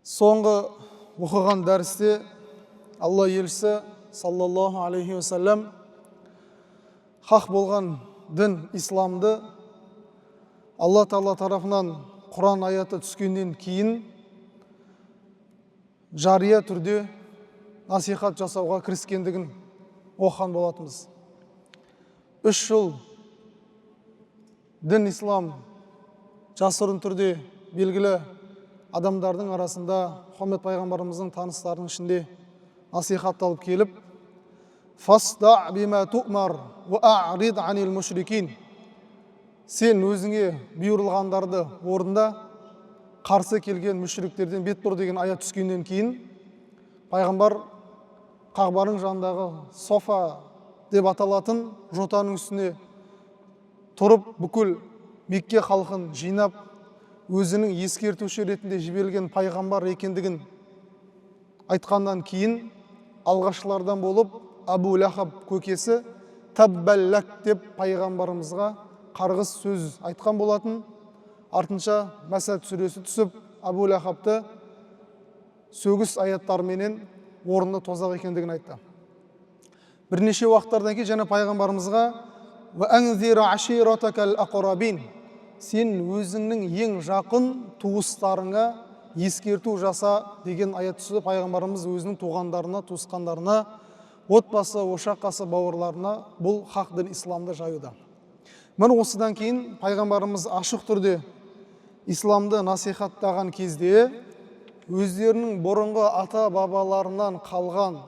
Соңғы оқыған дәрісте Алла елшісі саллаллаху алейхи вассалам хақ болған дін исламды Алла Тағала тарафынан Құран аяты түскеннен кейін жария түрде насихат жасауға кіріскендігін оқыған болатынбыз. 3 жыл дін ислам жасырын түрде белгілі адамдардың арасында Мұхаммед пайғамбарымыздың таныстарының ішінде насихатталып келіп, «Фасда бима ту'мар ва а'рид анил мушрикин». Сен өзіңе бұйырылғандарды орында, қарсы келген мүшриктерден бет бұр деген аят түскеннен кейін, пайғамбар Қағбаның жанындағы Софа деп аталатын жотаның үстіне тұрып, бүкіл Мекке халқын жинап, өзінің ескертуші ретінде жіберілген пайғамбар екендігін айтқаннан кейін, алғашқылардан болып Абу Лахаб көкесі «Таббаллак» деп пайғамбарымызға қарғыс сөз айтқан болатын. Артынша Мәсәд сүресі түсіп, Абу Лахабты сөгіс аяттарменен орны тозақ екендігін айтты. Бірнеше уақыттардан кейін және пайғамбарымызға «Ва анзир аширатакал ақрабин». Сен өзіңнің ең жақын туыстарыңа ескерту жаса деген аят түсті. Пайғамбарымыз өзінің туғандарына, туысқандарына, отбасы, ошаққасы, бауырларына бұл хақ дін исламды жаюда. Міне осыдан кейін пайғамбарымыз ашық түрде исламды насихаттаған кезде өздерінің бұрынғы ата бабаларынан қалған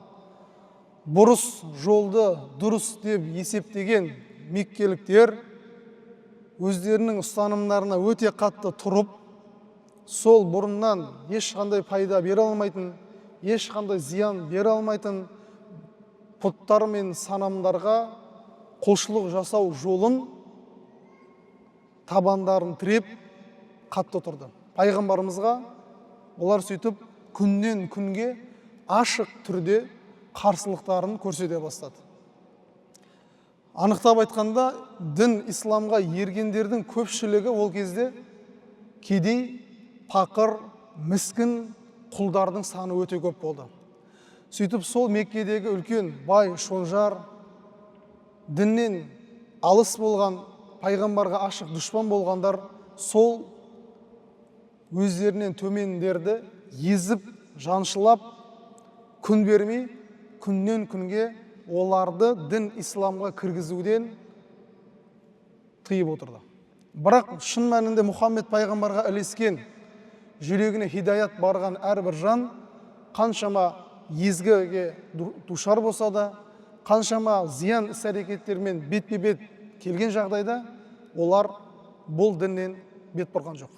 бұрыс жолды дұрыс деп есептеген меккеліктер өздерінің ұстанымдарына өте қатты тұрып, сол бұрыннан ешқандай пайда бере алмайтын, ешқандай зиян бере алмайтын пұттар мен санамдарға құлшылық жасау жолын табандарын тіреп қатты тұрды. Пайғамбарымызға олар сөйтіп күннен күнге ашық түрде қарсылықтарын көрсете бастады. Анықтап айтқанда, дін исламға ергендердің көпшілігі ол кезде кедей, пақыр, міскін құлдардың саны өте көп болды. Сөйтіп сол Меккедегі үлкен бай, шонжар, діннен алыс болған, пайғамбарға ашық дұшпан болғандар сол өздерінен төмендерді езіп, жаншылап, күн бермей, күннен күнге оларды дін исламға кіргізуден тыйып отырды. Бірақ шын мәнінде Мұхаммед пайғамбарға ілескен, жүрегіне хидаят барған әрбір жан қаншама езгіге душар болса да, қаншама зиян іс-әрекеттермен бетпе-бет келген жағдайда, олар бұл діннен бет бұрған жоқ.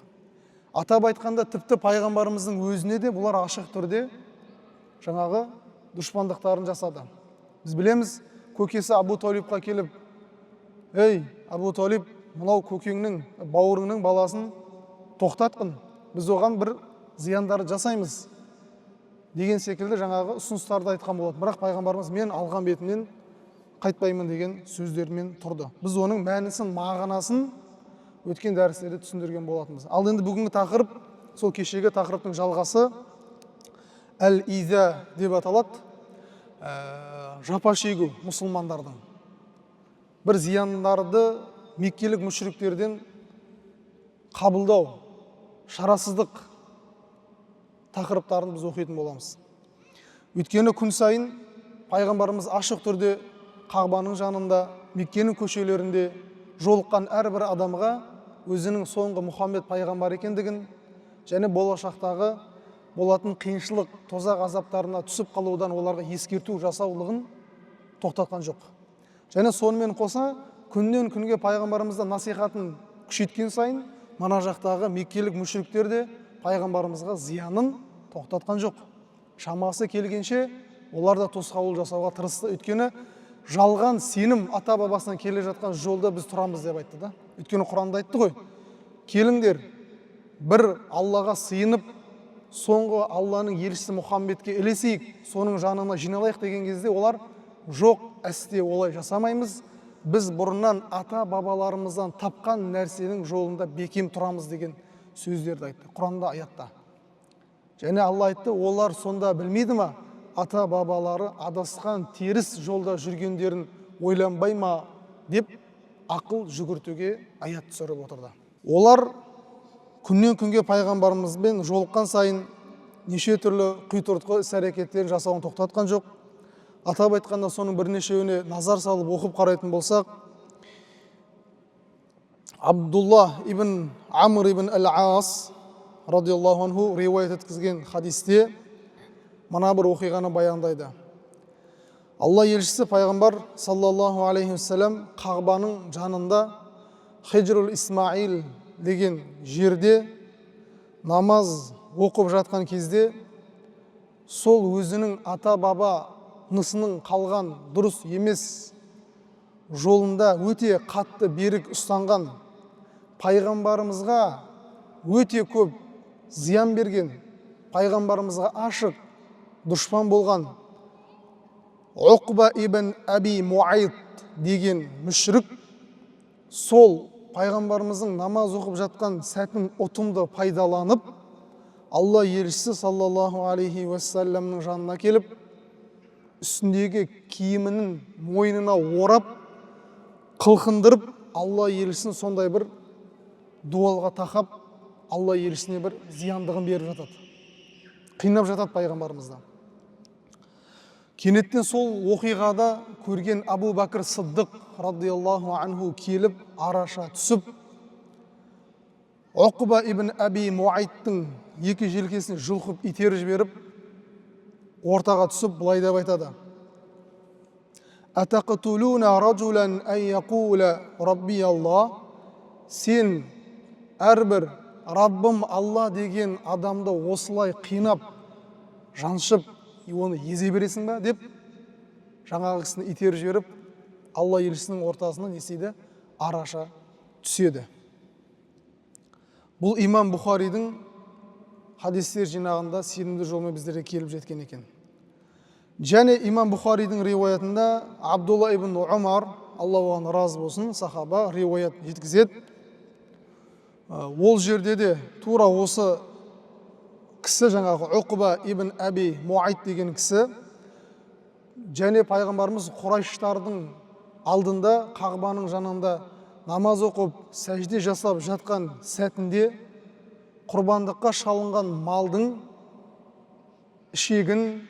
Атап айтқанда, тіпті пайғамбарымыздың өзіне де бұлар ашық түрде жаңағы дұшпандықтарын жасады. Біз білеміз, көкесі Абу Талибқа келіп, «Ей, Абу Талиб, мынау көкеңнің, бауырыңның баласын тоқтатқын, біз оған бір зияндарды жасаймыз» деген секілді жаңағы ұсыныстарды айтқан болады. Бірақ пайғамбарымыз мен алған бетімнен қайтпаймын деген сөздермен тұрды. Біз оның мәнісін, мағынасын өткен дәрістерде түсіндірген болатынбыз. Ал енді бүгінгі тақырып, сол кешегі тақырыптың жалғасы әл-иза деп аталады. Жапа шегу мұсылмандардың. Бір зияндарды меккелік мүшриктерден қабылдау, шарасыздық тақырыптарын біз оқитын боламыз. Өйткені күн сайын пайғамбарымыз ашық түрде Қағбаның жанында, Меккенің көшелерінде жолыққан әрбір адамға өзінің соңғы Мұхаммед пайғамбар екендігін және болашақтағы болатын қиыншылық, тозақ азаптарына түсіп қалудан оларға ескерту жасаулығын тоқтатқан жоқ. Және сонымен қоса, күннен күнге пайғамбарымызда насихатын күшейткен сайын, мана жақтағы меккелік мүшриктер де пайғамбарымызға зиянын тоқтатқан жоқ. Шамасы келгенше олар да тосқауыл жасауға тырысты. Өйткені жалған сенім ата бабасынан келе жатқан жолда біз тұрамыз деп айтты да. Өйткені Құранда айтты ғой, келіңдер, бір Аллаға сыйынып, соңғы Алланың елшісі Мұхаммедке ілесейік, соның жанына жиналайық деген кезде олар жоқ, әсте олай жасамаймыз, біз бұрыннан ата бабаларымыздан тапқан нәрсенің жолында бекем тұрамыз деген сөздерді айтты Құранда, аятта. Және Алла айтты, олар сонда білмейді ма, ата бабалары адасқан теріс жолда жүргендерін ойланбай ма деп ақыл жүгіртуге аят түсіріп отырды. Олар күннен күнге пайғамбарымызбен жолыққан сайын неше түрлі құйтыртқы іс-әрекеттерін жасауын тоқтатқан жоқ. Атап айтқанда соның бірнешеуіне назар салып оқып қарайтын болсақ, Абдулла ибн Амр ибн Ал-Ас радиаллаху анху риуаят еткізген хадисте мына бір оқиғаны баяндайды. Алла елшісі пайғамбар саллаллаху алейхи вассалам Қағбаның жанында Хиджрул Исмаил деген жерде намаз оқып жатқан кезде сол өзінің ата баба нысының қалған дұрыс емес жолында өте қатты берік ұстанған, пайғамбарымызға өте көп зиян берген, пайғамбарымызға ашық дұшпан болған Уқба ибн Аби Муайт деген мүшрік сол пайғамбарымыздың намаз оқып жатқан сәтін ұтымды пайдаланып, Алла елшісі саллаллаху алейхи уассаламның жанына келіп, үстіндегі киімінің мойнына орап, қылқындырып, Алла елшісін сондай бір дуалға тақап, Алла елшісіне бір зияндығын беріп жатады. Қинап жатады пайғамбарымызды. Кенеттен сол оқиғада көрген Абу Бәкір Сыддық радиаллаху анху келіп, араша түсіп, Уқба ибн Аби Муайттың екі желкесін жұлқып итеріп жіберіп, ортаға түсіп былай деп айтады: Атақтулуна раджулан ан яқула рабби Алла. Сен әрбір Раббым Алла деген адамды осылай қинап, жаншып, оны езе бересің ба деп жаңағы кісіні итеріп жіберіп, Алла елшісінің ортасына не істейді? Араша түседі. Бұл имам Бұхаридің хадистер жинағында сенімді жолмен біздерге келіп жеткен екен. Және имам Бұхаридің риуаятында Абдулла ибн Умар, Алла оған разы болсын, сахаба риуаят жеткізеді. Ол жерде де тура осы кісі, жаңағы Уқба ибн Аби Муайт деген кісі, және пайғамбарымыз Құрайштардың алдында Қағбаның жанында намаз оқып, сәжде жасап жатқан сәтінде құрбандыққа шалынған малдың ішегін,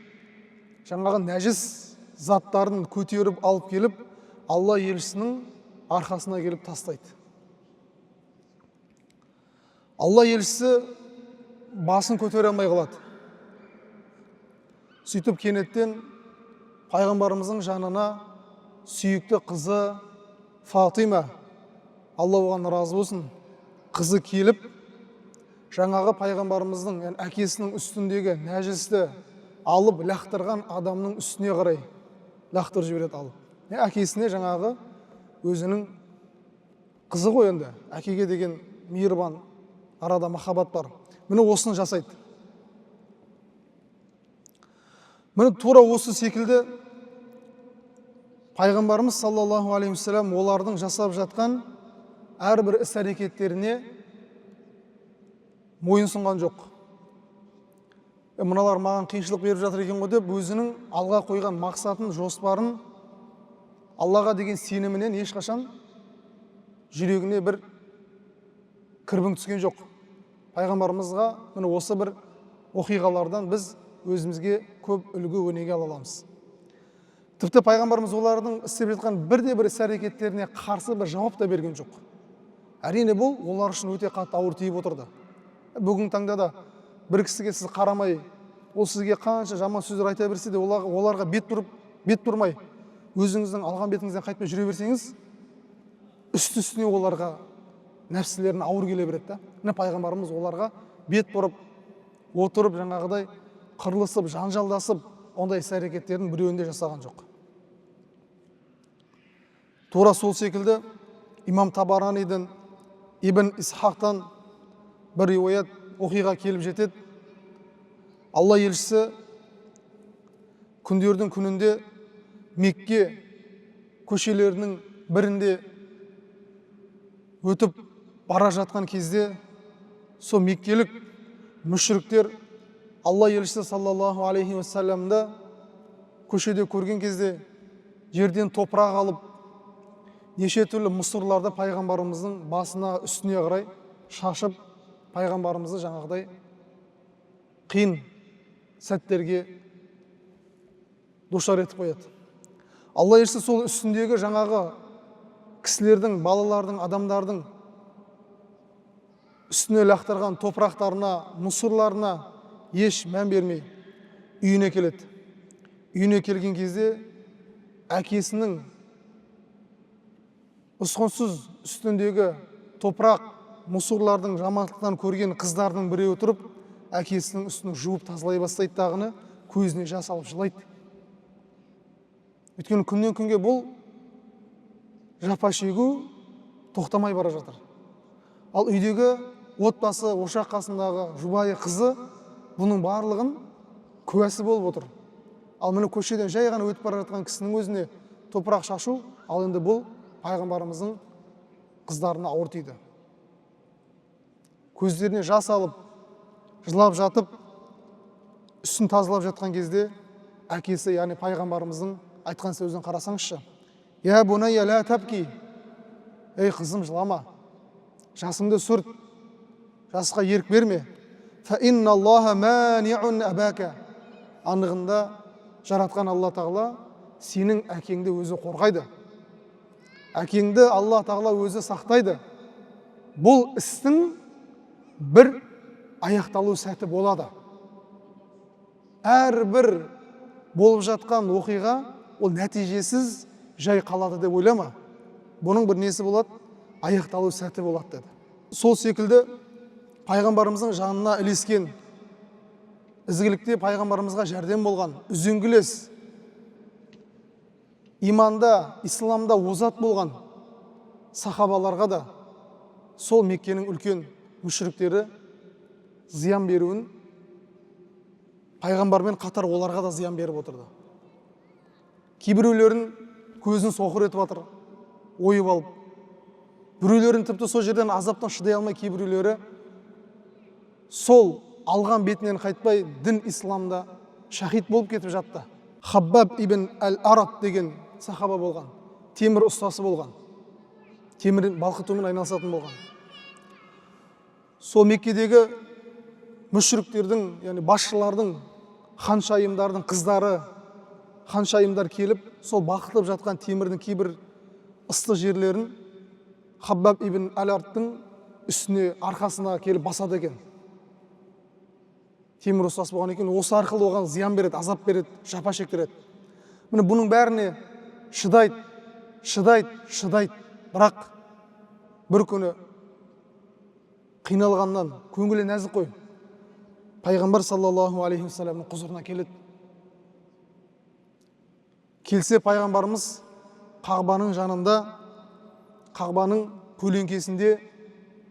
жаңағы нәжіс заттарын көтеріп алып келіп, Алла елшісінің арқасына келіп тастайды. Алла елшісі басын көтере алмай қалады. Сөйтіп кенеттен пайғамбарымыздың жанына сүйікті қызы Фатима, Алла оған разы болсын, қызы келіп, жаңағы пайғамбарымыздың әкесінің үстіндегі нәжісті алып лақтырған адамның үстіне қарай лақтырып жібереді алып. Әкесіне жаңағы өзінің қызы ғой, енді әкеге деген мейірбан, арада махаббат бар. Міне осыны жасайды. Міне тура осы секілді пайғамбарымыз саллаллаху алейхи вассалам олардың жасап жатқан әрбір іс-әрекеттеріне мойынсұнған жоқ. Мыналар маған қиыншылық беріп жатыр екен ғой деп, өзінің алға қойған мақсатын, жоспарын, Аллаға деген сенімінен ешқашан жүрегіне бір кірбің түскен жоқ. Пайғамбарымызға міне осы бір оқиғалардан біз өзімізге көп үлгі өнеге ала аламыз. Тіпті пайғамбарымыз олардың істеп жатқан бірде-бір іс-әрекеттеріне қарсы бір жауап та берген жоқ. Әрине бұл олар үшін өте қатты ауыр тиіп отырды. Бүгін таңда да бір кісіге сіз қарамай, ол сізге қанша жаман сөздер айта берсе де, оларға бет тұрмай, өзіңіздің алған бетіңізден қайтпай жүре берсеңіз, үсті-үстіне оларға нәпсілерін ауыр келе береді. Пайғамбарымыз оларға бет бұрып, отырып, жаңағыдай қырылысып, жанжалдасып, ондай іс-әрекеттердің біреуінде жасаған жоқ. Тура сол секілді имам Табараниден, Ибн Исхақтан бір риуаят оқиға келіп жетеді. Алла елшісі күндердің күнінде Мекке көшелерінің бірінде өтіп бара жатқан кезде, сол меккелік мүшриктер Алла елшісі саллаллаху алейхи уассаламды көшеде көрген кезде жерден топырақ алып, неше түрлі мұсырларды пайғамбарымыздың басына, үстіне қарай шашып, пайғамбарымызды жаңағыдай қиын сәттерге душар етіп қояды. Алла елшісі сол үстіндегі жаңағы кісілердің, балалардың, адамдардың үстіне лақтырған топырақтарына, мұсырларына еш мән бермей үйіне келеді. Үйіне келген кезде әкесінің ұсқынсыз үстіндегі топырақ, мұсырлардың жамандықтан көрген қыздардың біреуі тұрып, әкесінің үстін жуып тазалай бастайды дағыны, көзіне жас алып жылайды. Өйткені күннен күнге бұл жапа шегу тоқтамай бара жатыр. Ал үйдегі отбасы, ошақ қасындағы жұбайы, қызы бұның барлығын куәсі болып отыр. Ал міне көшеден жай ғана өтіп бара жатқан кісінің өзіне топырақ шашу, ал енді бұл пайғамбарымыздың қыздарына ауыр тиді. Көздеріне жас алып, жылап жатып, үстін тазалап жатқан кезде әкесі, яғни пайғамбарымыздың айтқан сөзін қарасаңызшы. Я бунайя ла табки. Ей қызым, жылама. Жасыңды сүрт. Жасқа ерік берме. Фа инна Аллаха маниун абака. Анығында жаратқан Алла тағала сенің әкеңді өзі қорғайды. Әкеңді Алла тағала өзі сақтайды. Бұл істің бір аяқталу сәті болады. Әрбір болып жатқан оқиға ол нәтижесіз жай қалады деп ойлама. Бұның бір несі болады? Аяқталу сәті болады деді. Сол секілді пайғамбарымыздың жанына ілескен, ізгілікте пайғамбарымызға жәрдем болған, үзеңгілес, иманда, исламда озат болған сахабаларға да сол Меккенің үлкен мүшриктері зиян беруін, пайғамбармен қатар оларға да зиян беріп отырды. Кейбіреулерін көзін соқыр етіп жатыр, ойып алып. Біреулерін тіпті сол жерден азаптан шыдай алмай, кейбіреулері сол алған бетінен қайтпай дін исламда шахид болып кетіп жатты. Хаббаб ибн әл-Арат деген сахаба болған, темір ұстасы болған, темір балқытумен айналысатын болған. Сол Меккедегі мүшриктердің, яғни басшылардың, ханшайымдардың қыздары, ханшайымдар келіп, сол балқытып жатқан темірдің кейбір ыстық жерлерін Хаббаб ибн әл-Араттың үстіне, арқасына келіп басады екен. Темір ұстасы болған екен, осы арқылы оған зиян береді, азап береді, жапа шектіреді. Міне бұның бәріне шыдайды. Бірақ бір күні қиналғаннан, көңілі нәзік қой, пайғамбар саллаллаху алейхи уассаламның құзырына келеді. Келсе пайғамбарымыз Қағбаның жанында, Қағбаның көлеңкесінде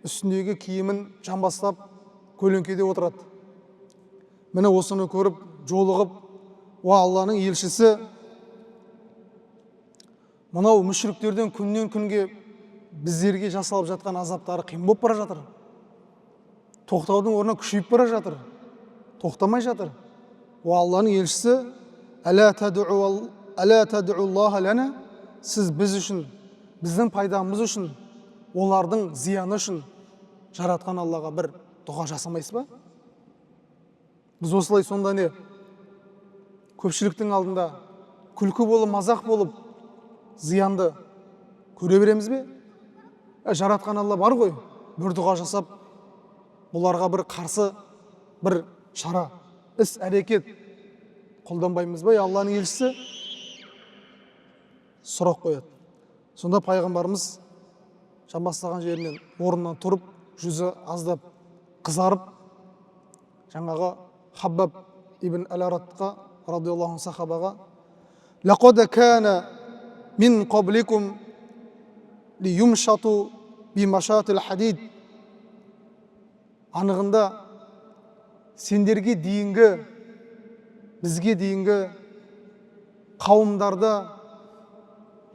үстіндегі киімін жамбастап көлеңкеде отырады. Міне осыны көріп, жолығып, уа Алланың елшісі, мынау мүшриктерден күннен күнге біздерге жасалып жатқан азаптары қиын болып бара жатыр. Тоқтаудың орнына күшейіп бара жатыр. Тоқтамай жатыр. Уа Алланың елшісі, әлә тәдуаллаха ләна, сіз біз үшін, біздің пайдамыз үшін, олардың зияны үшін жаратқан Аллаға бір дұға жасамайсыз ба? Біз осылай сонда не? Көпшіліктің алдында күлкі болып, мазақ болып, зиянды көре береміз бе? Жаратқан Алла бар ғой, бір дұға жасап, бұларға бір қарсы бір шара, іс, әрекет қолданбаймыз ба? Алланың елшісі сұрақ қояды. Сонда пайғамбарымыз жамбастаған жерінен орнынан тұрып, жүзі аздап қызарып, жаңағы Хаббаб ибн әл-Аратқа радиаллаху сахабаға лақад кана мин қабликум лиюмшату бимашатил хадид, анығында сендерге дейінгі, бізге дейінгі қауымдарда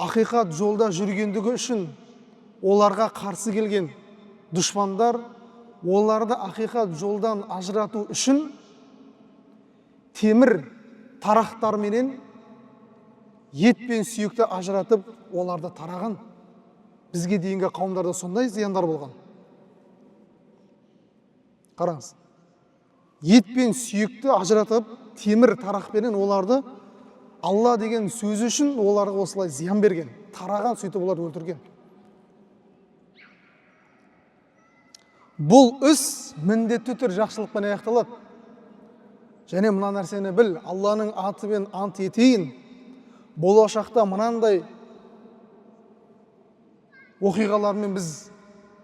ақиқат жолда жүргендігі үшін оларға қарсы келген дұшпандар оларды ақиқат жолдан ажырату үшін темір тарақтар менен ет пен сүйекті ажыратып оларды тараған. Бізге дейінгі қауымдарда сондай зияндар болған. Қараңыз, ет пен сүйекті ажыратып темір тарақпенен оларды Алла деген сөзі үшін оларға осылай зиян берген, тараған, сөйтіп олар өлтірген. Бұл іс міндетті түрде жақсылықпен аяқталады. Және мына нәрсені біл, Алланың атымен ант етейін, болашақта мынандай оқиғалармен біз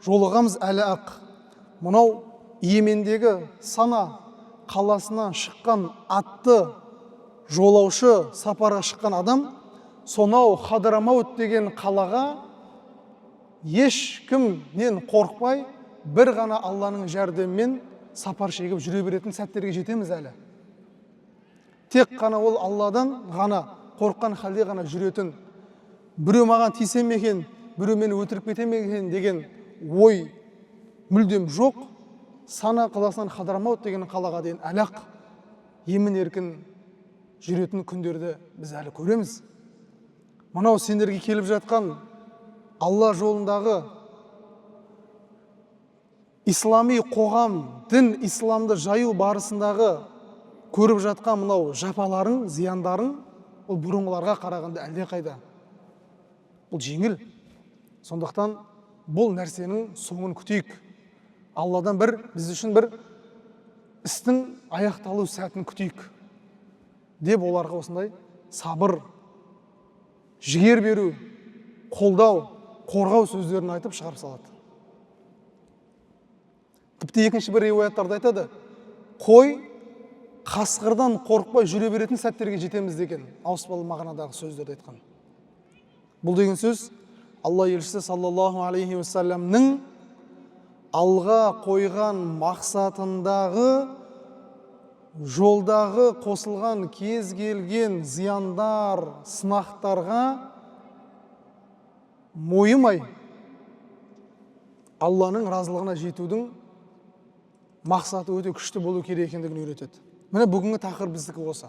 жолығамыз әлі ақ. Мынау Йемендегі Сана қаласынан шыққан атты жолаушы сапарға шыққан адам, сонау Хадрамаут деген қалаға ешкімнен қорықпай, бір ғана Алланың жәрдемімен сапар шегіп жүре беретін сәттерге жетеміз әлі. Тек қана ол Алладан ғана қорыққан халде ғана жүретін, біреу маған тисе ме екен, біреу мені өлтіріп кете ме екен деген ой мүлдем жоқ. Сана қаласынан Хадрамаут деген қалаға дейін әлі ақ емін еркін жүретін күндерді біз әлі көреміз. Мынау сендерге келіп жатқан Алла жолындағы ислами қоғам, дін, исламды жаю барысындағы көріп жатқан мынау жапаларын, зияндарын, ол бұрынғыларға қарағанда әлде қайда. Бұл жеңіл. Сондықтан бұл нәрсенің соңын күтейік. Алладан біз үшін бір істің аяқталу сәтін күтейік деп оларға осындай сабыр, жігер беру, қолдау, қорғау сөздерін айтып шығарып салады. Тіпті екінші бір риуаяттарда айтады, қой қасқырдан қорықпай жүре беретін сәттерге жетеміз деген ауыспалы мағынадағы сөздерді айтқан. Бұл деген сөз Алла елшісі саллаллаху алейхи уассаламның алға қойған мақсатындағы жолдағы қосылған кез келген зияндар, сынақтарға мойымай Алланың разылығына жетудің мақсаты өте күшті болу керек екендігін үйретеді. Міне бүгінгі тақырып біздікі осы.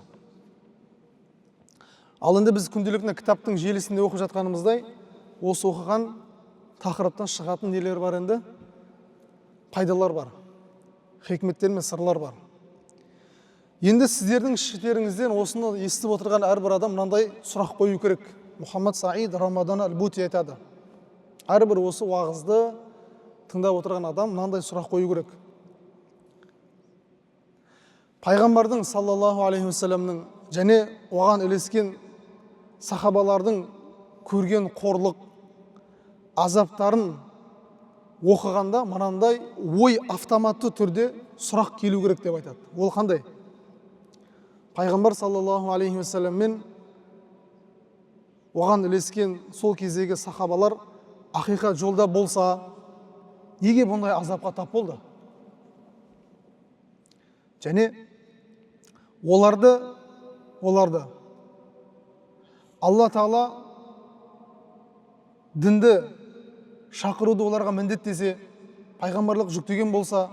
Ал енді біз күнделікті кітаптың желісінде оқып жатқанымыздай, осы оқыған тақырыптан шығатын нелер бар енді? Пайдалар бар, хикметтер мен сырлар бар. Енді сіздердің іштеріңізден осыны естіп отырған әрбір адам мынандай сұрақ қою керек. Мұхаммад Саид Рамадан Аль-Бути айтады. Әрбір осы уағызды тыңдап отырған адам мынандай сұрақ қою керек. Пайғамбардың саллаллаху алейхи уассаламның және оған ілескен сахабалардың көрген қорлық, азаптарын оқығанда мынандай ой автоматты түрде сұрақ келу керек деп айтады. Ол қандай? Пайғамбар саллаллаху алейхи уассалам мен оған ілескен сол кездегі сахабалар ақиқат жолда болса, неге бұндай азапқа тап болды? Және оларды Алла Тағала дінді шақыруды оларға міндеттесе, пайғамбарлық жүктеген болса,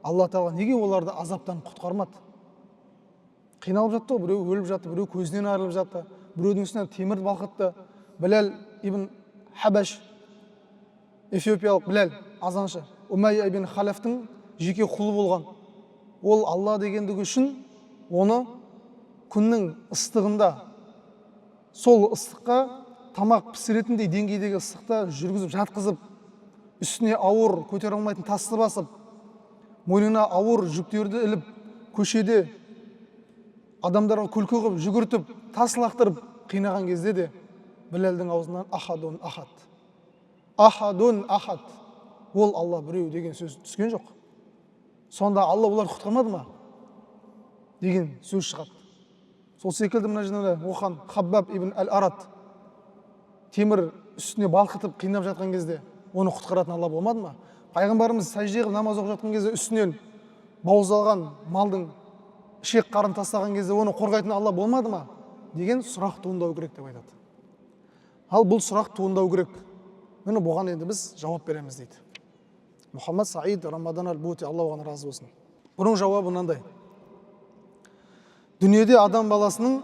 Алла Тағала неге оларды азаптан құтқармады? Қиналып жатты, біреу өліп жатты, біреу көзінен айырылып жатты, біреудің үстіне темір балқытты. Біләл ибн Хабаш, эфиопиялық Біләл азаншы, Умайя ибн Халафтың жеке құлы болған. Ол Алла дегендігі үшін оны күннің ыстығында, сол ыстыққа тамақ пісіретіндей деңгейдегі ыстықта жүргізіп жатқызып, үстіне ауыр көтере алмайтын тасты басып, мойнына ауыр жүктерді іліп, көшеде адамдарға күлкі қылып, жүгіртіп, тас лақтырып қинаған кезде де Біләлдің аузынан ахадун ахад. Ахадун ахад. Ол Алла біреу деген сөз түскен жоқ. Сонда Алла оларды құтқармады ма? Деген сөз шығады. Сол секілді мына жерде оқыған Хаббаб ибн Әл-Арат темір үстіне балқытып қинап жатқан кезде оны құтқаратын Алла болмады ма? Пайғамбарымыз сәжде қылып намаз оқып жатқан кезде үстінен бауыздалған малдың ішек қарын тастаған кезде оны қорғайтын Алла болмады ма? Деген сұрақ туындау керек деп айтады. Ал бұл сұрақ туындау керек. Міне бұған енді біз жауап береміз дейді. Мұхаммад Саид Рамадан Аль-Бути, Алла оған разы болсын. Бұның жауабы мынандай. дүниеде адам баласының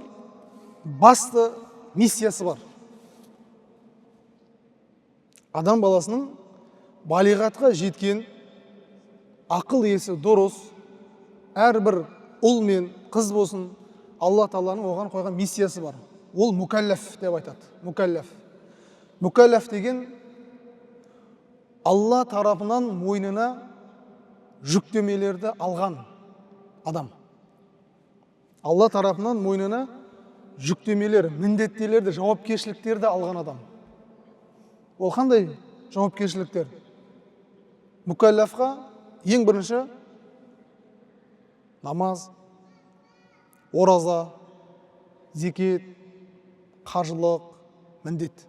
басты миссиясы бар. Адам баласының балиғатқа жеткен, ақыл есі дұрыс, әрбір ұл мен қыз болсын, Алла Тағаланың оған қойған миссиясы бар. Ол мүкәлләф деп айтады. Мүкәлләф. Мүкәлләф деген Алла тарапынан мойнына жүктемелерді алған адам. Алла тарапынан мойнына жүктемелер, міндеттелерді, жауапкершіліктерді алған адам. Ол қандай жауапкершіліктер? Мүкәлләфқа ең бірінші намаз, ораза, зекет, қажылық, міндет.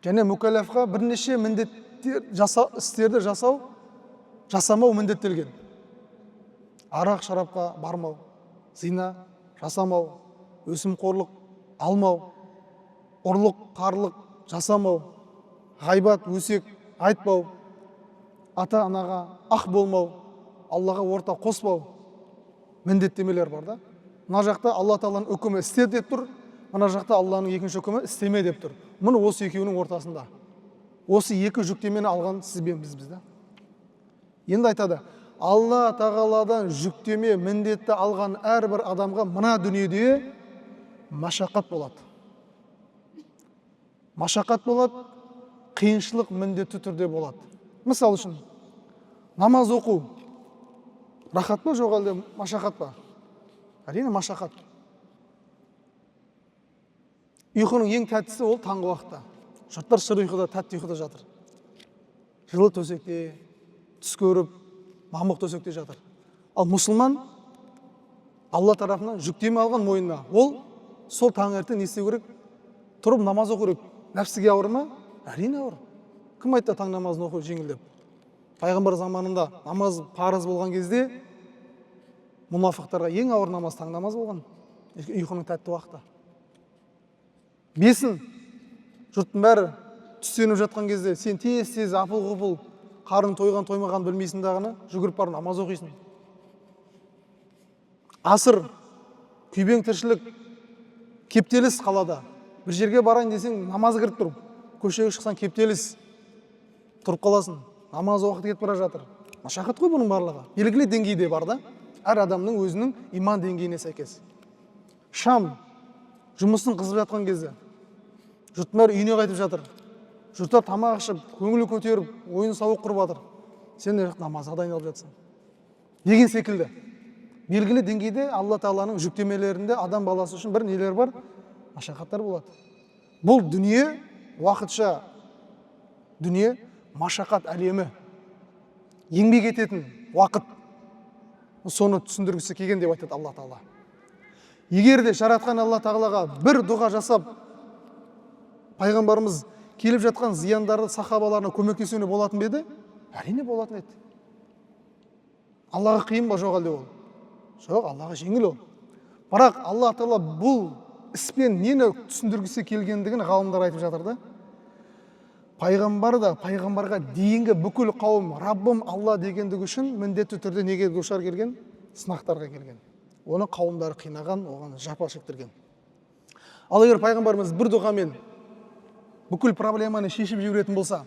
Және мүкәлләфқа бірнеше міндеттер істерді жасамау міндеттелген. Арақ шарапқа бармау, зина жасамау, өсімқорлық алмау, ұрлық, қарлық жасамау, ғайбат, өсек айтпау, ата-анаға ақ болмау, Аллаға орта қоспау міндеттемелер бар да. Мына жақта Алла Тағаланың үкімі істе деп тұр, мына жақта Алланың екінші үкімі істеме деп тұр. Мұны осы екеуінің ортасында. Осы екі жүктемені алған сіз бен біз да. Енді айтады, Алла Тағаладан жүктеме міндетті алған әрбір адамға мына дүниеде машақат болады. Машақат болады, қиыншылық міндетті түрде болады. Мысал үшін, намаз оқу рахат па, жоқ әлде машақат па? Әрине машақат. Ұйқының ең тәттісі ол таңғы уақытта. Жұрттар шыр ұйқыда, тәтті ұйқыда жатыр. Жылы төсекте, түс көріп, мамық төсекте жатыр. Ал мұсылман Алла тарапынан жүктеме алған мойнына. Ол сол таңертең не істеу керек? Тұрып намаз оқу керек. Нәпсіге ауыр ма? Әрине ауыр. Кім айтты таң намазын оқу жеңілдеп? Пайғамбар заманында намаз парыз болған кезде мұнафықтарға ең ауыр намаз таң намаз болған. Ұйқының тәтті уақыты. Бесін жұрттың бәрі түстеніп жатқан кезде сен тез апыл-ғұпыл қарын тойған тоймаған білмейсің дағыны, жүгіріп барып намаз оқисың. Асыр күйбең тіршілік, кептеліс қалада. Бір жерге барайын десең намаз кіріп тұр. Көшеге шықсан кептеліс, тұрып қаласың. Намаз уақыты кетіп бара жатыр. Машақат қой бұның барлығы. Белгілі деңгейде бар да. Әр адамның өзінің иман деңгейіне сәйкес. Шам жұмысын қызып жатқан кезде жұрттың бәрі үйіне қайтып жатыр. Жұрттар тамақ ішіп, көңілі көтеріп, ойын сауық құрып жатыр. Сен намазға дайындалып жатсың. Деген секілді. Белгілі деңгейде Алла Тағаланың жүктемелерінде адам баласы үшін бір нелер бар? Машақаттар болады. Бұл дүние уақытша дүние, машақат әлемі. Еңбек ететін уақыт. Соны түсіндіргісі келген деп айтады Алла Тағала. Егер де жаратқан Алла Тағалаға бір дұға жасап, пайғамбарымыз келіп жатқан зияндарды сахабаларына көмектесуіне болатын беді? Әрине болатын еді. Аллаға қиын ба, жоқ әлде ол? Жоқ, Аллаға жеңіл ол. Бірақ Алла Тағала бұл іспен нені түсіндіргісі келгендігін ғалымдар айтып жатыр да. Пайғамбар да, пайғамбарға дейінгі бүкіл қауым Раббым Алла дегендігі үшін міндетті түрде неге душар келген? Сынақтарға келген. Оны қауымдары қинаған, оған жапа шектірген. Ал егер пайғамбарымыз бір дұғамен бүкіл проблеманы шешіп жіберетін болса,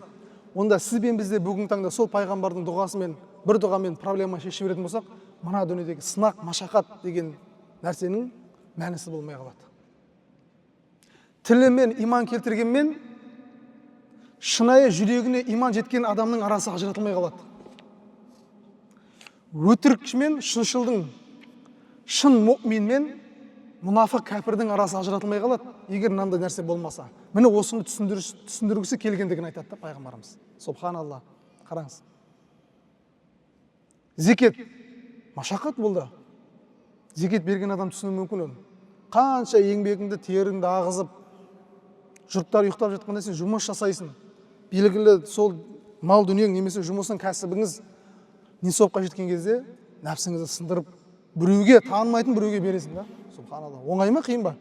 онда сіз бен бізде бүгінгі таңда сол пайғамбардың дұғасымен, бір дұғамен проблема шешіп жіберетін болсақ, мына дүниедегі сынақ, машақат деген нәрсенің мәнісі болмай қалады. Тілімен иман келтіргенмен шынайы жүрегіне иман жеткен адамның арасы ажыратылмай қалады. Өтірікшімен шыншылдың, шын мұъминмен мұнафық кәпірдің арасы ажыратылмай қалады, егер мынандай нәрсе болмаса. Міне осыны түсіндіргісі келгендігін айтады пайғамбарымыз. Субханалла. Қараңыз. Зекет машақат болды. Зекет берген адам түсіну мүмкін оны. Қанша еңбегіңді, теріңді ағызып, жұрттар ұйықтап жатқанда сен жұмыс жасайсың. Белгілі сол мал дүниең немесе жұмысың, кәсібіңіз несопқа жеткен кезде нәпсіңізді сындырып, біреуге, танымайтын біреуге бересің да. Субханалла. Оңай ма, қиын ба?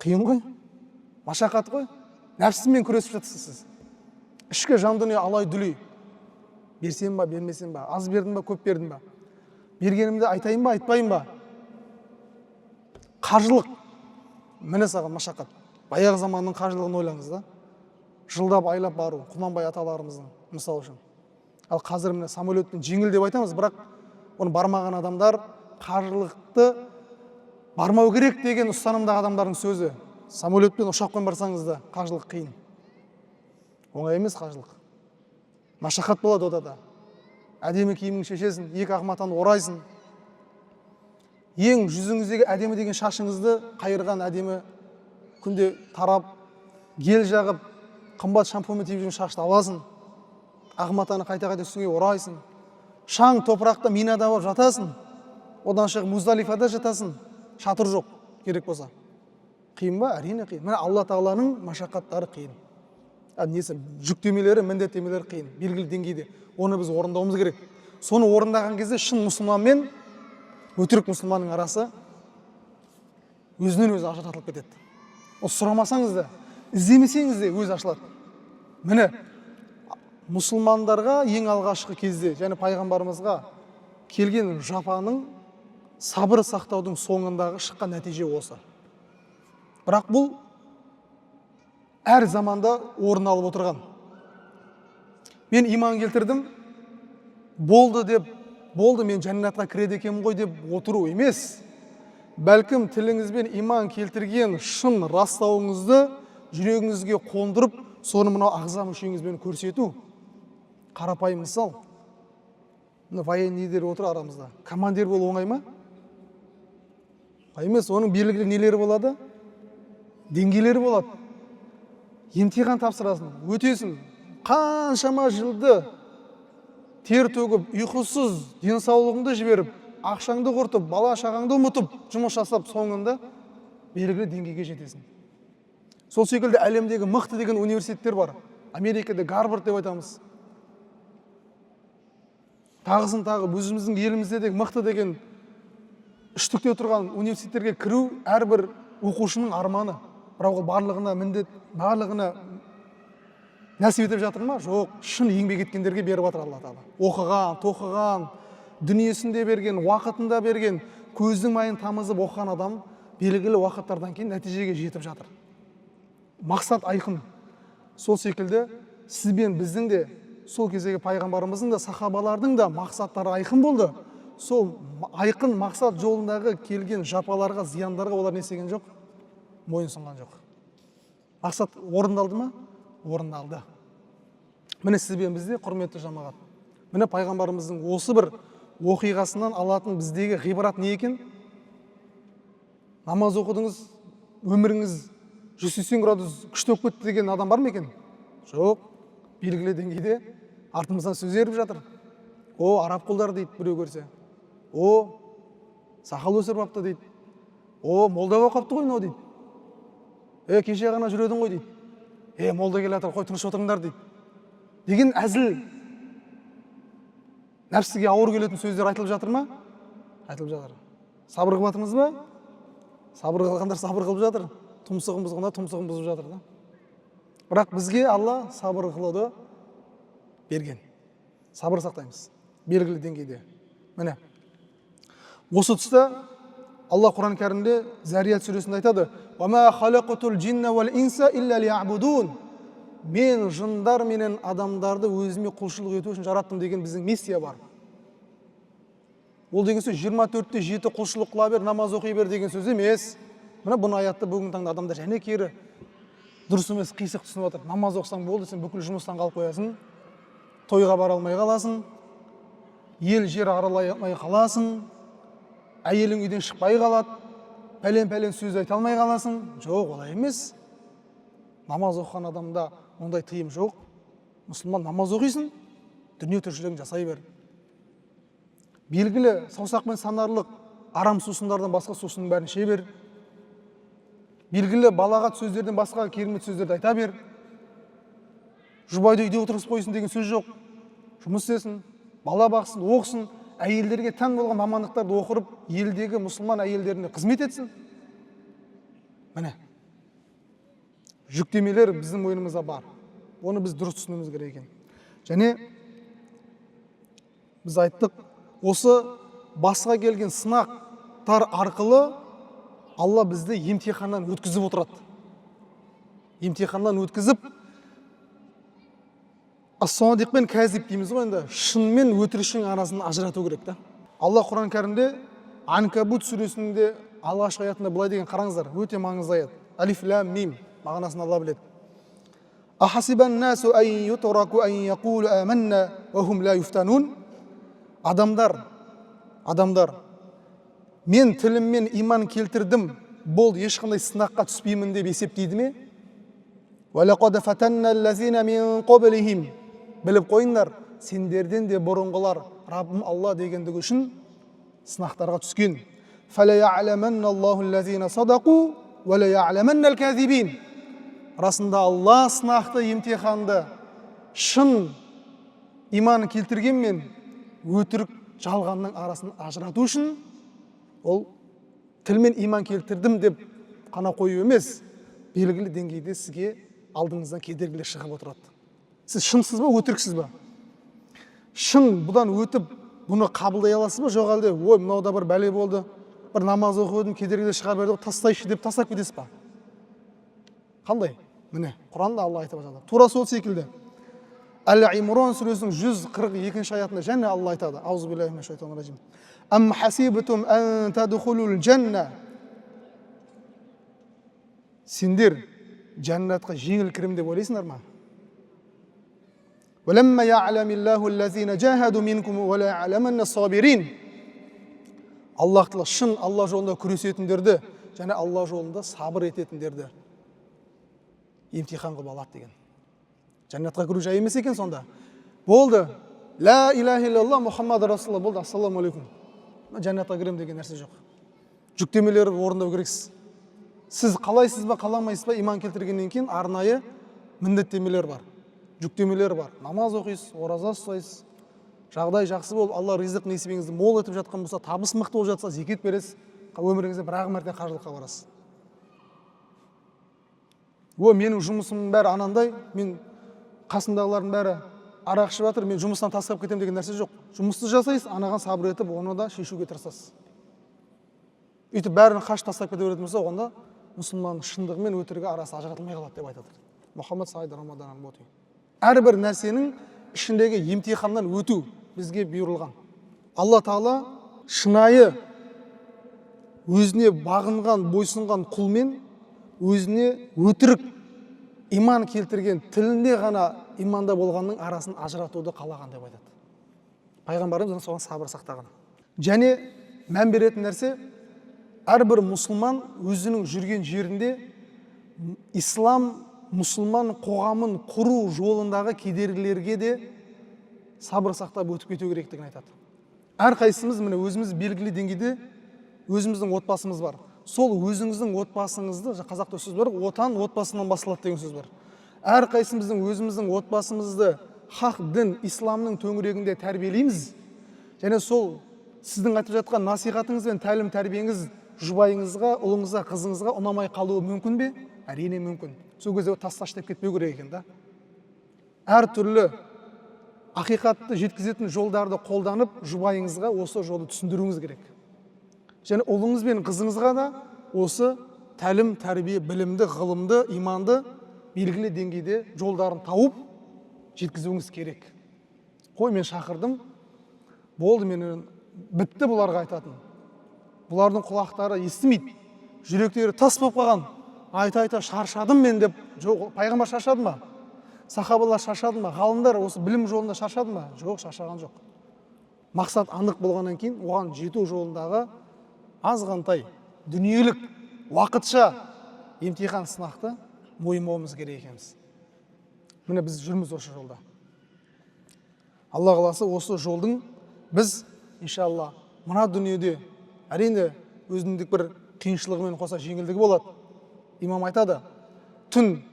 Қиын ғой. Машақат қой. Нәпсімен күресіп жатсыз сіз. Ішкі жан дүние алай дүлей. Берсем ба, бермесем ба, аз бердім ба, көп бердім ба. Бергенімді айтайын ба, айтпайын ба? Қажылық. Міне саған машақат. Баяғы заманның қажылығын ойлаңыз да. Жылдап айлап бару, Құнанбай аталарымыздың мысал үшін. Ал қазір міне самолетпен жеңіл деп айтамыз, бірақ оны бармаған адамдар қажылықты бармау керек деген ұстанымдағы адамдардың сөзі. Самолетпен ұшақпен барсаңыз да қажылық қиын. Оңай емес қажылық. Машақат болады ода да. Әдемі киіміңді шешесің, екі ақ матаны орайсың. Ең жүзіңіздегі әдемі деген шашыңызды қайырған әдемі күнде тарап, гел жағып, қымбат шампунмен тиіп жүрген шашты аласың. Ақ матаны қайта-қайта үстіңе орайсың. Шаң топырақта минада болып жатасың. Одан шығып Муздалифада жатасың. Шатыр жоқ, керек болса. Қиын ба? Әрине қиын. Міне Алла Тағаланың машақаттары қиын. Несі, жүктемелері, міндеттемелері қиын, белгілі деңгейде. Оны біз орындауымыз керек. Соны орындаған кезде шын мұсылман мен өтірік мұсылманның арасы өзінен өзі ажыратылып кетеді. Ол сұрамасаңыз да, іздемесеңіз де өзі ашылады. Міне мұсылмандарға ең алғашқы кезде және пайғамбарымызға келген жапаның сабыр сақтаудың соңындағы шыққан нәтиже осы. Бірақ бұл әр заманда орын алып отырған. Мен иман келтірдім, болды мен жәннатқа кіреді екенмін ғой деп отыру емес. Бәлкім тіліңізбен иман келтірген шын растауыңызды жүрегіңізге қондырып, соны мынау ағза мүшеңізбен көрсету. Қарапайым мысал. Военныйлер отыр арамызда. Командир болу оңай ма? Емес, оның белгілі нелері болады? Деңгейлері болады. Емтихан тапсырасың, өтесің. Қаншама жылды тер төгіп, ұйқысыз, денсаулығыңды жіберіп, ақшаңды құртып, бала шағаңды ұмытып, жұмыс жасап, соңында белгілі деңгейге жетесің. Сол секілді әлемдегі мықты деген университеттер бар. Америкада Гарвард деп айтамыз. Тағысын тағы, өзіміздің елімізде де мықты деген үштікте тұрған университеттерге кіру әрбір оқушының арманы. Бірақ ол барлығына міндет, барлығына нәсіп етіп жатыр ма? Жоқ, шын еңбек еткендерге беріп жатыр Алла Тағала. Оқыған, тоқыған, дүниесінде берген, уақытында берген, көздің майын тамызып оқыған адам белгілі уақыттардан кейін нәтижеге жетіп жатыр. Мақсат айқын. Сол секілді сіз бен біздің де, сол кездегі пайғамбарымыздың да, сахабалардың да мақсаттары айқын болды. Сол айқын мақсат жолындағы келген жапаларға, зияндарға олар не істеген жоқ? Мойынсұнған жоқ. Мақсат орындалды ма? Орындалды. Міне сіз бен бізде, құрметті жамағат. Міне пайғамбарымыздың осы бір оқиғасынан алатын біздегі ғибрат не екен? Намаз оқыдыңыз, өміріңіз 180 градус күшті болып кетті деген адам бар ма екен? Жоқ. Белгілі деңгейде артымыздан сөз еріп жатыр. О, араб құлдар дейді біреу көрсе. О, сақал өсіріп апты дейді. О, молда болып қапты ғой мынау дейді. Кеше ғана жүредің ғой дейді. Молда келе жатыр, қой тыныш отырыңдар дейді. Деген әзіл, нәпсіге ауыр келетін сөздер айтылып жатыр ма? Айтылып жатыр. Сабыр қылып жатырмыз ба? Сабыр қылғандар сабыр қылып жатыр. Тұмсығын бұзғанда тұмсығын бұзып жатыр да. Бірақ бізге Алла сабыр қылуды берген. Сабыр сақтаймыз. Белгілі деңгейде. Міне. Осы тұста Алла Құран кәрімде Зарият сүресінде айтады: "Ва халақатул джинна вал инса илля лиябудун." Мен жындар менен адамдарды өзіме құлшылық ету үшін жараттым деген біздің миссия бар. Ол деген сөз 24-те 7 құлшылық қыла бер, намаз оқи бер деген сөз емес. Міне бұны аятты бүгінгі таңда адамдар және кері дұрыс емес қисық түсініп отыр. Намаз оқысаң болды, сен бүкіл жұмыстан қалып қоясың, тойға бара алмай қаласың, ел жер аралай алмай қаласың, әйелің үйден шықпай қалады, пәлен сөз айта алмай қаласың. Жоқ, олай емес. Намаз оқыған адамда ондай тыйым жоқ. Мұсылман намаз оқисың, дүние тіршілігін жасай бер. Белгілі саусақпен санарлық арам сусындардан басқа сусынның бәрін іше бер. Белгілі балағат сөздерден басқа керемет сөздерді айта бер. Жұбайды үйде отырғызып қойсын деген сөз жоқ. Жұмыс істесін, бала бақсын, оқысын, әйелдерге тән болған мамандықтарды оқырып, елдегі мұсылман әйелдеріне қызмет етсін. Міне, жүктемелер біздің мойнымызда бар. Оны біз дұрыс түсінуіміз керек екен. Және біз айттық, осы басқа келген сынақтар арқылы Алла бізді емтиханнан өткізіп отырады. Емтиханнан өткізіп, ас-садиқ пен кәзиб дейміз ғой енді, шын мен өтіріктің арасын ажырату керек та. Алла Құран кәрімде Анкабут сүресінде алғашқы аятында былай деген, қараңыздар, өте маңызды аят. Алиф лам мим мағынасын Алла біледі. Ахасибан насу ан ютраку ан яқулу аманна ва хум ла юфтанун. Адамдар, мен тіліммен иман келтірдім, болды, ешқандай сынаққа түспеймін деп есептейді ме? وَلَقَدْ فَتَنَّ الَّذِينَ مِنْ قَبْلِهِمْ. Біліп қойыңдар, сендерден де бұрынғылар Раббым Алла дегендігі үшін сынақтарға түскен. فَلَيَعْلَمَنَّ اللَّهُ الَّذِينَ صَدَقُوا وَلَيَعْلَمَنَّ الْكَاذِبِينَ. Расында Алла сынақты, емтиханды шын иман келтірген мен өтірік жалғанның арасын ажырату үшін ол тілмен иман келтірдім деп қана қою емес, белгілі деңгейде сізге алдыңыздан кедергілер шығып отырады. Сіз шынсыз ба, өтіріксіз ба? Шын бұдан өтіп, бұны қабылдай аласыз ба, жоқ әлде, ой, мынауда бір бәле болды, бір намаз оқыдым, кедергілер шыға берді, тастайшы деп тастап кетесіз ба? Қандай? Міне, Құранда Алла айтып жатады. Тура сол секілді. Әл-Имран сүресінің 142 аятында және Алла айтады. Аузу биллахи минаш шайтанир ражим. Ам хасибтум ан тадхулул жанна. Сендер жәннатқа жеңіл кірем деп ойлайсыңдар ма? Валамма я'ламиллаху аллазина жахаду минкум ва ла я'ламанна ас-сабирин. Аллах тағала шын Алла жолында күресетіндерді және Алла жолында сабыр ететіндерді емтихан қылып алады деген. Жәннатқа кіру жай емес екен сонда. Болды. Ла илаха иллаллах Мұхаммад Расулуллах болды. Ассаламу алейкум. Жәннатқа кірем деген нәрсе жоқ. Жүктемелер орындау керексіз. Сіз қалайсыз ба, қаламайсыз ба, иман келтіргеннен кейін арнайы міндеттемелер бар. Жүктемелер бар. Намаз оқисыз, ораза ұстайсыз. Жағдай жақсы болып, Алла ризық несібеңізді мол етіп жатқан болса, табыс мықты болып жатса, зекет бересіз. Өміріңізде бір-ақ мәрте қажылыққа барасыз. Менің жұмысым бәрі анандай, мен қасымдағылардың бәрі арақ ішіп жатыр, мен жұмыстан тастап кетем деген нәрсе жоқ. Жұмысты жасайсыз, анаған сабыр етіп, оны да шешуге тырысасыз. Үйтіп бәрін қаш тастап кете беретін болса, онда мұсылманның шындығы мен өтірігі арасы ажыратылмай қалады деп айтады. Мұхаммад Саид Рамадан боти. Әрбір нәрсенің ішіндегі емтиханнан өту бізге бұйырылған. Алла Тағала шынайы өзіне бағынған, бойсынған құлмен өзіне өтірік иман келтірген, тілінде ғана иманда болғанның арасын ажыратуды қалаған деп айтады. Пайғамбарымыз соған сабыр сақтаған. Және мән беретін нәрсе, әрбір мұсылман өзінің жүрген жерінде ислам мұсылман қоғамын құру жолындағы кедергілерге де сабыр сақтап өтіп кету керектігін айтады. Әрқайсымыз міне өзіміз белгілі деңгейде өзіміздің отбасымыз бар. Сол өзіңіздің отбасыңызды, қазақта сөз бар, отан отбасынан басталады деген сөз бар. Әрқайсымыздың өзіміздің отбасымызды хақ дін, исламның төңірегінде тәрбиелейміз. Және сол сіздің айтып жатқан насихатыңыз бен тәлім тәрбиеңіз жұбайыңызға, ұлыңызға, қызыңызға ұнамай қалуы мүмкін бе? Әрине мүмкін. Сол кезде тасташтап кетпеу керек екен да. Әр түрлі ақиқатты жеткізетін жолдарды қолданып, жұбайыңызға осы жолды түсіндіруіңіз керек. Және ұлыңыз бен қызыңызға да осы тәлім, тәрбие, білімді, ғылымды, иманды белгілі деңгейде жолдарын тауып жеткізуіңіз керек. Қой, мен шақырдым, болды, мен бітті бұларға айтатын. Бұлардың құлақтары естімейді, жүректері тас болып қалған. Айта-айта шаршадым мен деп, жоқ, пайғамбар шаршады ма? Сахабалар шаршады ма? Ғалымдар осы білім жолында шаршады ма? Жоқ, шаршаған жоқ. Мақсат анық болғаннан кейін оған жету жолындағы азғантай дүниелік уақытша емтихан сынақты мойымауымыз керек екенбіз. Міне біз жүрміз осы жолда. Алла қаласа осы жолдың біз иншалла мына дүниеде әрине өзіндік бір қиыншылығымен қоса жеңілдігі болады. Имам айтады, түн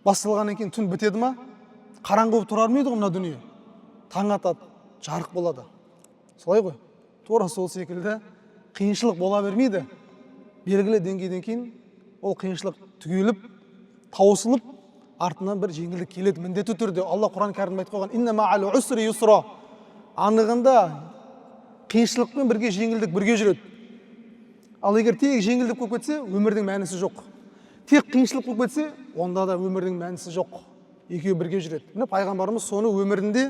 басталғаннан кейін түн бітеді ма? Қараңғы болып тұрар ма еді мына дүние? Таң атады, жарық болады. Солай ғой. Тура сол секілді қиыншылық бола бермейді. Белгілі деңгейден кейін ол қиыншылық түгеліп, таусылып, артынан бір жеңілдік келеді міндетті түрде. Алла Құран кәрімде айтып қойған: "Инна мa'ал усри юсра". Анығында қиыншылықпен бірге жеңілдік бірге жүреді. Ал егер тек жеңілдік болып кетсе, өмірдің мәнісі жоқ. Тек қиыншылық болып кетсе, онда да өмірдің мәнісі жоқ. Екеуі бірге жүреді. Міне пайғамбарымыз соны өмірінде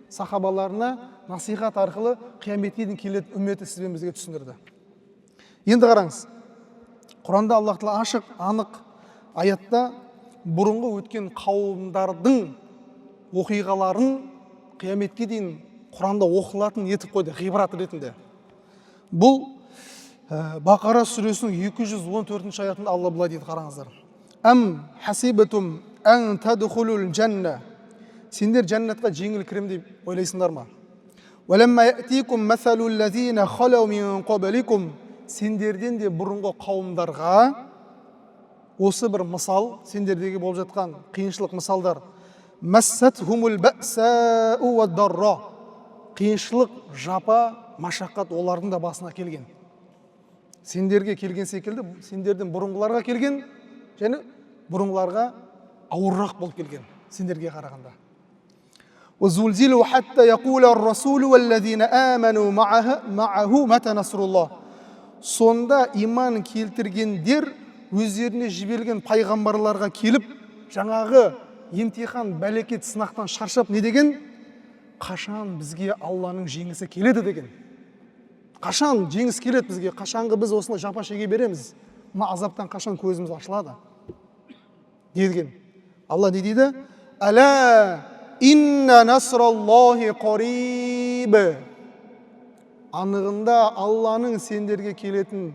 сахабаларына насихат арқылы қияметке дейін келетін үмметі сізбен бізге түсіндірді. Енді қараңыз, Құранда Аллах Тағала ашық, анық аятта бұрынғы өткен қауымдардың оқиғаларын қияметке дейін Құранда оқылатын етіп қойды, ғибрат ретінде. Бұл Бақара сүресінің 214 аятында Алла былай дейді, қараңыздар. Әм хасибатум ән тадхулул жанна. Сендер жәннатқа жеңіл кірем деп ойлайсыңдар ма? Валамма яатикум масалул лазина халау мин қабликум. Сендерден де бұрынғы қауымдарға осы бір мысал, сендердегі болып жатқан қиыншылық мысалдар. Массатхумул бәсау вад-дарра. Қиыншылық, жапа, машақат олардың да басына келген. Сендерге келген секілді, сендерден бұрынғыларға келген, және бұрынғыларға ауыррақ болып келген, сендерге қарағанда. وَزُلْزِلُوا حَتَّى يَقُولَ الرَّسُولُ وَالَّذِينَ آمَنُوا مَعَهُ مَتَى نَصْرُ اللَّهِ. Сонда иман келтіргендер өздеріне жіберілген пайғамбарларға келіп, жаңағы емтихан, бәлекет, сынақтан шаршап не деген? Қашан бізге Алланың жеңісі келеді деген. Қашан жеңіс келеді бізге? Қашанғы біз осылай жапа шеге береміз? Мына азаптан қашан көзіміз ашылады? Деген. Алла не дейді? Әла инна насраллахи қариб. Анығында Алланың сендерге келетін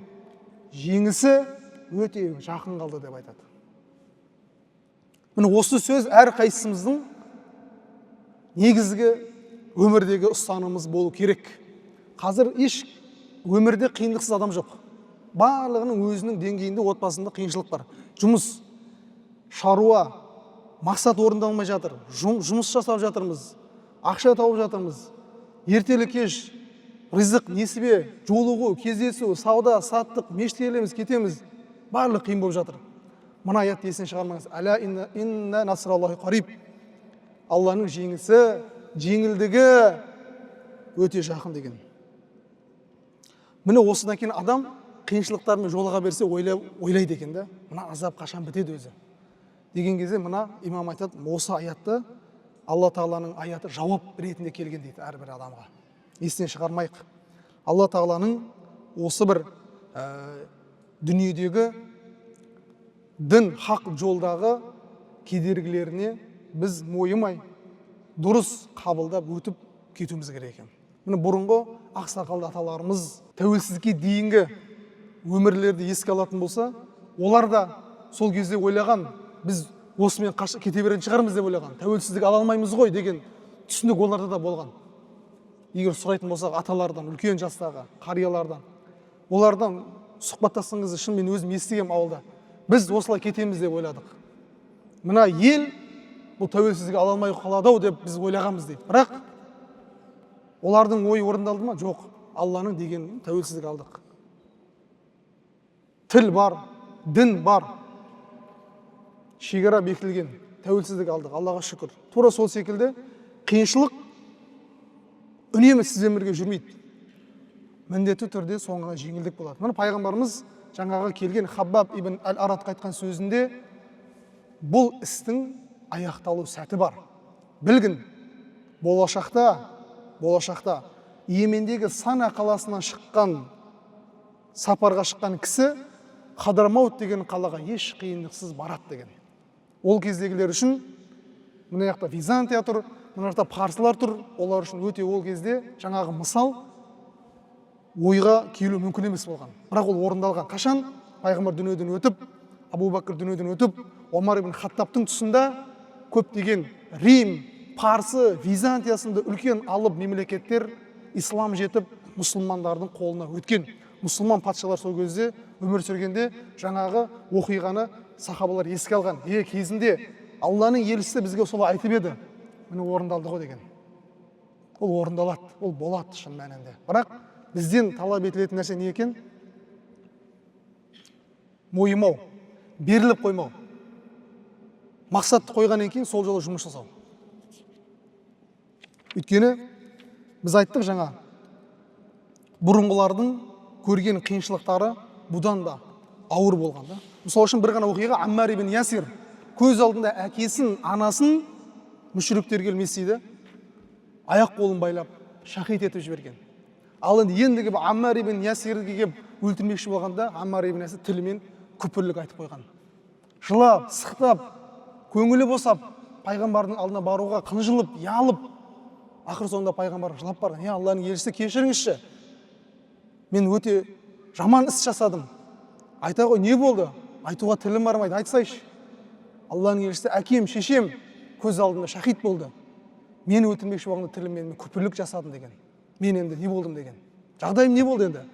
жеңісі өте жақын қалды деп айтады. Міне осы сөз әр қайсымыздың негізгі өмірдегі ұстанымыз болу керек. Қазір еш өмірде қиындықсыз адам жоқ. Барлығының өзінің деңгейінде отбасында қиыншылық бар. Жұмыс, шаруа, мақсат орындалмай жатыр. Жұмыс жасап жатырмыз, ақша тауып жатырмыз. Ертелі кеш ризық, несібе, жолығу, кездесу, сауда, саттық, мешітке келеміз, кетеміз. Барлық қиын болып жатыр. Мына аятты есінен шығармаңыз. Әла инна насраллахи қариб. Алланың жеңісі, жеңілдігі өте жақын деген. Міне осыдан кейін адам қиыншылықтармен жолыға берсе ойлайды екен да. Мына азап қашан бітеді өзі. Деген кезде мына имам айтады, осы аятты Алла Тағаланың аяты жауап ретінде келген дейді әрбір адамға. Есінен шығармайық. Алла Тағаланың осы бір дүниедегі дін, хақ жолдағы кедергілеріне біз мойымай, дұрыс қабылдап өтіп кетуіміз керек екен. Міне бұрынғы ақсақалды аталарымыз тәуелсіздікке дейінгі өмірлерді еске алатын болса, олар да сол кезде ойлаған, біз осымен кете беретін шығармыз деп ойлаған. Тәуелсіздік ала алмаймыз ғой деген түсінік оларда да болған. Егер сұрайтын болсақ аталардан, үлкен жастағы қариялардан, олардан сұхбаттасыңыз, шын мен өзім естігем ауылда. Біз осылай кетеміз деп ойладық. Мына ел бұл тәуелсіздік ала алмай қалады деп біз ойлағанбыз дейді. Бірақ олардың ойы орындалды ма? Жоқ. Алланың деген тәуелсіздік алдық. Тіл бар, дін бар, шекара бекітілген, тәуелсіздік алдық. Аллаға шүкір. Тура сол секілді қиыншылық үнемі сізбен бірге жүрмейді. Міндетті түрде соңына жеңілдік болады. Мына пайғамбарымыз жаңағы келген Хаббаб ибн әл-Аратқа айтқан сөзінде бұл істің аяқталу сәті бар. Білгін, болашақта Йемендегі Сана қаласынан шыққан, сапарға шыққан кісі Хадрамаут деген қалаға еш қиындықсыз барады деген. Ол кездегілер үшін мына жақта Византия тұр, мына жақта парсылар тұр, олар үшін өте ол кезде жаңағы мысал ойға келу мүмкін емес болған. Бірақ ол орындалған. Қашан? Пайғамбар дүниеден өтіп, Абу Бәкір дүниеден өтіп, Омар ибн Хаттабтың тұсында көптеген Рим, Парсы, Византия сынды үлкен алып мемлекеттер ислам жетіп, мұсылмандардың қолына өткен. Мұсылман патшалар сол кезде өмір сүргенде жаңағы оқиғаны сахабалар еске алған. Кезінде Алланың елшісі бізге солай айтып еді. Міне орындалды ғой деген. Ол орындалады, ол болады шын мәнінде. Бірақ бізден талап етілетін нәрсе не екен? Мойымау, беріліп қоймау. Мақсатты қойғаннан кейін сол жолы жұмыс жасау. Өйткені біз айттық жаңа, бұрынғылардың көрген қиыншылықтары бұдан да ауыр болған да. Мысалы үшін бір ғана оқиға, Аммар ибн Ясир көз алдында әкесін, анасын мүшріктер келмесейді аяқ қолын байлап шахид етіп жіберген. Ал ендігі Аммар ибн Ясирге келіп өлтірмекші болғанда, Аммар ибн Ясир тілімен күпірлік айтып қойған. Жылап, сықтап, көңілі босап, пайғамбардың алдына баруға қынжылып, ялып, ақыр соңында пайғамбар жылап барған. "Е Алланың елшісі, кешіріңізші, мен өте жаман іс жасадым. Айта ғой, не болды? Айтуға тілім бармайды, айтсайшы. Алланың елшісі, әкем, шешем көз алдында шахид болды. Мені өлтірмекші болғанда тіліммен күпірлік жасадым" деген. "Мен енді не болдым?" деген. "Жағдайым не болды енді?"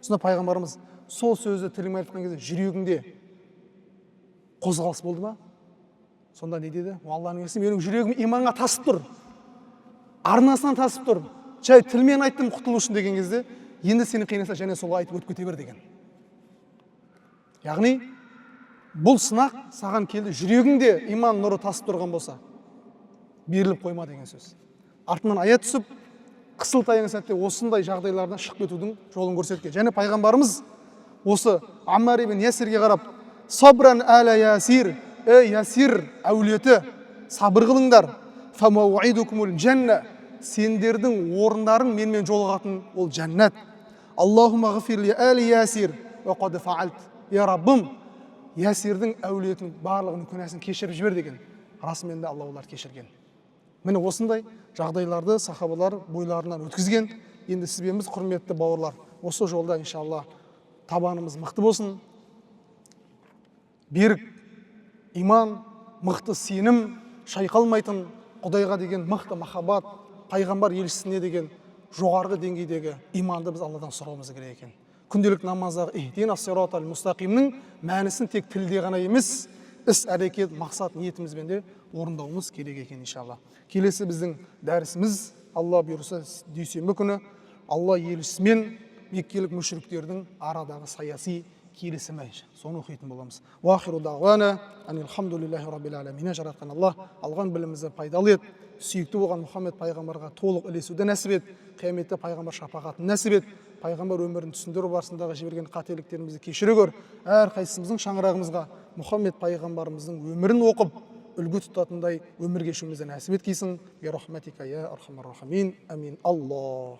Сонда пайғамбарымыз сол сөзді тілімен айтқан кезде жүрегіңде қозғалыс болды ма? Сонда не деді? "Алланың елшісі, менің жүрегім иманға тасып тұр. Арнасынан тасып тұр. Жай тілмен айттым құтылу үшін" деген кезде, "Енді сені қинаса және солай айтып өтіп кете бер" деген. Яғни бұл сынақ саған келді, жүрегіңде иман нұры тасып тұрған болса, беріліп қойма деген сөз. Артынан аят түсіп, қысылтаяң сәтте осындай жағдайлардан шығып кетудің жолын көрсеткен. Және пайғамбарымыз осы Аммар ибн Ясирге қарап, "Сабран әла Ясир, ей Ясир әулеті, сабыр қылыңдар. Фамауидукумул жанна, сендердің орындарың менімен жолығатын ол жәннат. Аллахумма ғфир ли әли Ясир, ва қад фаалт." "Я Раббым, Ясирдің әулетінің барлығының күнәсін кешіріп жібер" деген. Расымен де Алла олар кешірген. Міне осындай жағдайларды сахабалар бойларынан өткізген. Енді сіз бен біз, құрметті бауырлар, осы жолда иншалла табанымыз мықты болсын. Берік иман, мықты сенім, шайқалмайтын Құдайға деген мықты махаббат, пайғамбар елшісіне деген жоғарғы деңгейдегі иманды біз Алладан сұрауымыз керек екен. Күнделік намаздағы ихдина сиротал мустақимнің мәнісін тек тілде ғана емес, іс әрекет, мақсат, ниетімізбен де орындауымыз керек екен иншалла. Келесі біздің дәрісіміз, Алла бұйырса, дүйсенбі күні Алла елшісімен меккелік мүшриктердің арадағы саяси келісімі, соны оқитын боламыз. Ва ахиру дағуана анилхамдулиллахи раббил аламин. Жаратқан Алла алған білімімізді пайдалы ет, сүйікті болған Мұхаммед пайғамбарға толық ілесуді нәсіп ет, қияметте пайғамбар шапағатын нәсіп ет, пайғамбар өмірін түсіндіру барысындағы жіберген қателіктерімізді кешіре көр. Әр қайсымыздың шаңырағымызға Мұхаммед пайғамбарымыздың өмірін оқып, үлгі тұтатындай өмір кешуімізді нәсіп еткейсің. Я рахматика я архамар рахимин. Амин. Аллах.